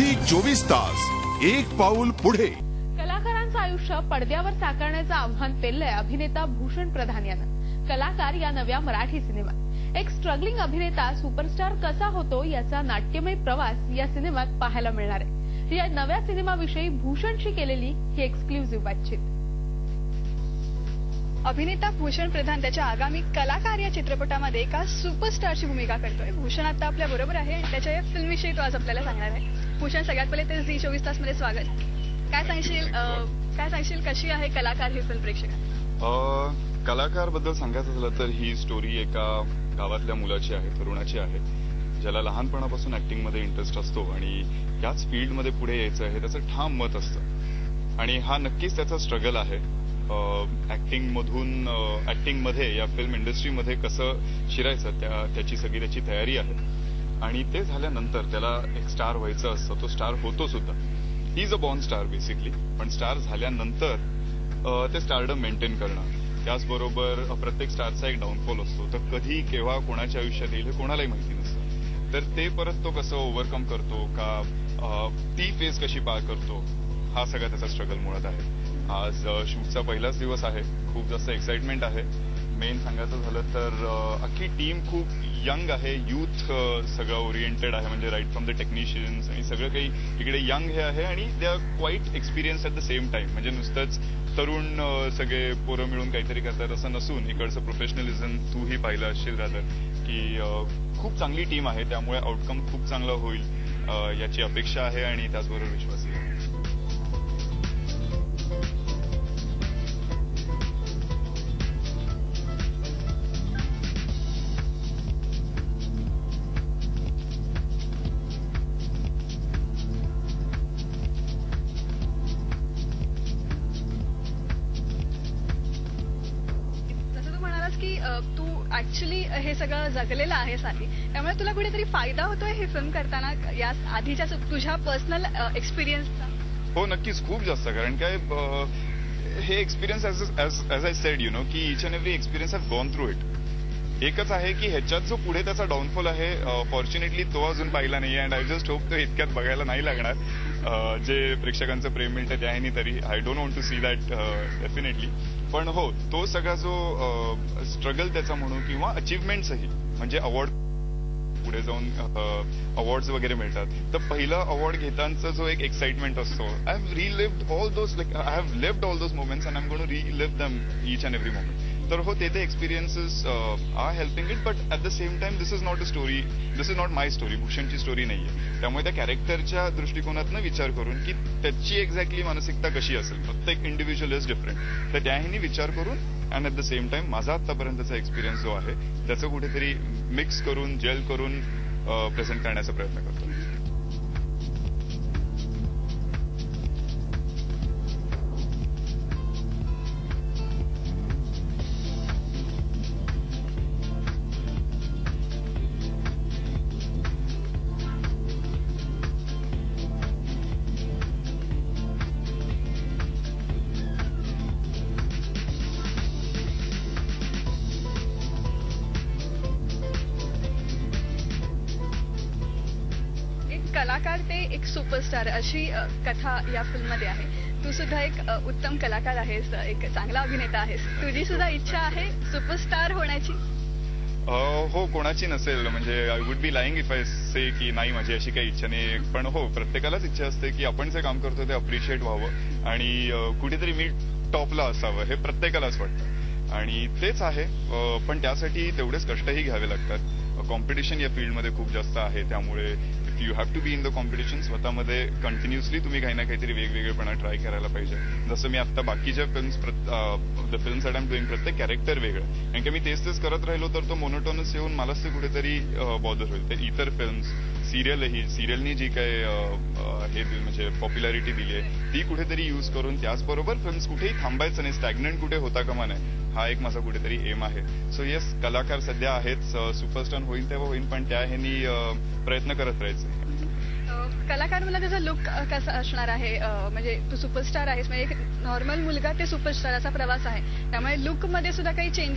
Zee 24 तास एक पाऊल पुढे. कलाकारांचं आयुष्य पडद्यावर साकारण्याचं आव्हान पेललंय अभिनेता भूषण प्रधान यानं. कलाकार या नव्या मराठी सिनेमात एक स्ट्रगलिंग अभिनेता सुपरस्टार कसा होतो याचा नाट्यमय प्रवास या सिनेमात पाहायला मिळणार आहे. या नव्या सिनेमाविषयी भूषणशी केलेली ही एक्सक्लुझिव्ह बातचीत. अभिनेता भूषण प्रधान त्याच्या आगामी कलाकार या चित्रपटामध्ये एका सुपरस्टारची भूमिका करतोय. भूषण आता आपल्या बरोबर आहे आणि त्याच्या या फिल्मविषयी तो आज आपल्याला सांगणार आहे. भूषण, सगळ्यात पहिले तर झी 24 तास मध्ये स्वागत. काय सांगशील कशी आहे कलाकार ही फिल्म प्रेक्षकांना? कलाकार बद्दल सांगायचं झालं तर ही स्टोरी एका गावातल्या मुलाची आहे, तरुणाची आहे, ज्याला लहानपणापासून ऍक्टिंग मध्ये इंटरेस्ट असतो आणि याच फील्ड मध्ये पुढे यायचं आहे त्याचं ठाम मत असतं आणि हा नक्कीच त्याचा स्ट्रगल आहे. ऍक्टिंग मध्ये या फिल्म इंडस्ट्रीमध्ये कसं शिरायचं त्याची सगळी त्याची तयारी आहे आणि ते झाल्यानंतर त्याला एक स्टार व्हायचं असतं. तो स्टार होतो सुद्धा. He is a born star basically. पण स्टार झाल्यानंतर ते स्टारडम मेंटेन करणं, त्याचबरोबर प्रत्येक स्टारचा एक डाऊनफॉल असतो. तर कधी केव्हा कोणाच्या आयुष्यात येईल हे कोणालाही माहिती नसतं. तर ते परत तो कसं ओव्हरकम करतो का, ती फेज कशी पार करतो, हा सगळा त्याचा स्ट्रगल मुळात आहे. आज शूटचा पहिलाच दिवस आहे. खूप जास्त एक्साइटमेंट आहे. मेन सांगायचं झालं तर अख्खी टीम खूप यंग आहे, युथ सगळं ओरिएंटेड आहे. म्हणजे राईट फ्रॉम द टेक्निशियन्स आणि सगळं काही इकडे यंग हे आहे आणि they are quite experience at the same time. म्हणजे नुसतंच तरुण सगळे पोरं मिळून काहीतरी करतात असं नसून इकडचं प्रोफेशनलिझम तूही पाहिलं असशील रादर की खूप चांगली टीम आहे. त्यामुळे आउटकम खूप चांगला होईल याची अपेक्षा आहे आणि त्याचबरोबर विश्वासही आहे. की तू ऍक्च्युली हे सगळं जगलेलं आहेस आधी, त्यामुळे तुला कुठेतरी फायदा होतोय हे फिल्म करताना या आधीच्या तुझ्या पर्सनल एक्सपिरियन्सचा? हो, नक्कीच खूप जास्त. कारण काय हे experience as I said you know की each and every experience have gone through it. एकच आहे की ह्याच्यात जो पुढे त्याचा डाऊनफॉल आहे फॉर्च्युनेटली तो अजून पाहिला नाहीये अँड आय जस्ट होप तो इतक्यात बघायला नाही लागणार. जे प्रेक्षकांचं प्रेम मिळतं त्या ह्यानी तरी I don't want to see that definitely. पण हो, तो सगळा जो स्ट्रगल त्याचा म्हणू किंवा अचीवमेंट्सही म्हणजे अवॉर्ड पुढे जाऊन अवॉर्ड्स वगैरे मिळतात. तर पहिला अवॉर्ड घेतानाचा जो एक एक्साइटमेंट असतो, I have relived all those I have lived all those moments and I am going to relive them each and every moment. तर हो, ते experiences are helping it. But at the same time this is not a story, this is not my story, भूषणची story नाहीये. त्यामुळे त्या कॅरेक्टरच्या दृष्टिकोनातनं विचार करून की त्याची एक्झॅक्टली मानसिकता कशी असेल, प्रत्येक इंडिव्हिज्युअल इज डिफरंट. तर त्याही विचार करून and at the same time माझा आतापर्यंतचा एक्सपिरियन्स जो आहे त्याचं कुठेतरी मिक्स करून जेल करून प्रेझेंट करण्याचा प्रयत्न करतो. कलाकार ते एक सुपरस्टार अशी कथा या फिल्ममध्ये आहे. तू सुद्धा एक उत्तम कलाकार आहेस, एक चांगला अभिनेता आहेस. तुझी सुद्धा इच्छा आहे सुपरस्टार होण्याची? हो, कोणाची नसेल. म्हणजे I would be lying if I say की नाही माझी अशी काही इच्छा नाही. पण हो, प्रत्येकालाच इच्छा असते की आपण जे काम करतो ते अप्रिशिएट व्हावं आणि कुठेतरी मी टॉपला असावं हे प्रत्येकालाच वाटतं आणि तेच आहे. पण त्यासाठी तेवढेच कष्टही घ्यावे लागतात. कॉम्पिटिशन या फील्डमध्ये खूप जास्त आहे. त्यामुळे you have to be in the competition. स्वतःमध्ये कंटिन्युअसली तुम्ही काही ना काहीतरी वेगवेगळेपणा ट्राय करायला पाहिजे. जसं मी आता बाकीच्या the films that I am doing प्रत्येक कॅरेक्टर वेगळं. कारण की मी तेच करत राहिलो तर तो मोनोटोनस येऊन मलाच ते कुठेतरी बॉदर होईल. तर इतर फिल्म्स, सिरियलनी जी काय हे म्हणजे पॉप्युलॅरिटी दिली आहे ती कुठेतरी यूज करून त्याचबरोबर फिल्म्स कुठेही थांबायचं नाही, स्टॅग्नंट कुठे होता कामा नये, हा एक माझा कुठेतरी एम आहे. सो येस, कलाकार सध्या आहेच. सुपरस्टार होईल तेव्हा होईल, पण त्या ह्यांनी प्रयत्न करत राहायचे. कलाकार मला त्याचा लुक कसा असणार आहे? म्हणजे तू सुपरस्टार आहेस, म्हणजे एक नॉर्मल मुलगा ते सुपरस्टारचा प्रवास आहे, त्यामुळे लुक मध्ये सुद्धा काही चेंज